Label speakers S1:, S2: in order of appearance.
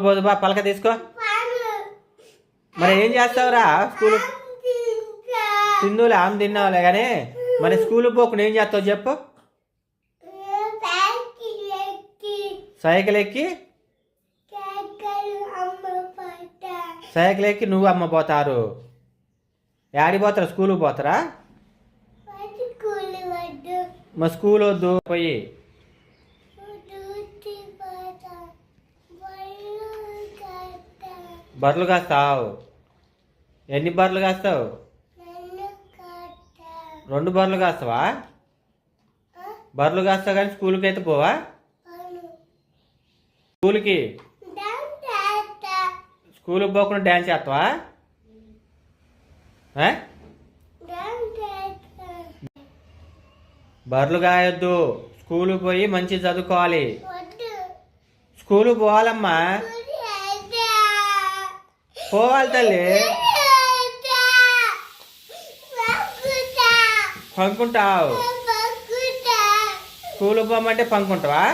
S1: పోదు బా పలక తీసుకో. మరి ఏం చేస్తావురా స్కూల్? తిందులే ఆమె తిన్నావులే కానీ మరి స్కూల్ పోకుండా ఏం చేస్తావు చెప్పు? సైకిల్ ఎక్కి నువ్వు అమ్మ పోతారు. యాడికి పోతారు? స్కూల్కి పోతారా? మా స్కూల్ వద్దు పోయి. బర్రెలు కాస్తావు? ఎన్ని బర్రెలు కాస్తావు? 2 బర్రెలు కాస్తావా? బర్రెలు కాస్తావు కానీ స్కూల్కి అయితే పోవా? స్కూల్కి పోకుండా డ్యాన్స్ చేస్తావా? బర్రెలు కాయొద్దు, స్కూల్కి పోయి మంచి చదువుకోవాలి. స్కూల్కి పోవాలమ్మా, పోవాలి తల్లి. పంకుంటావు? స్కూల్కి పోమంటే పంకుంటావా?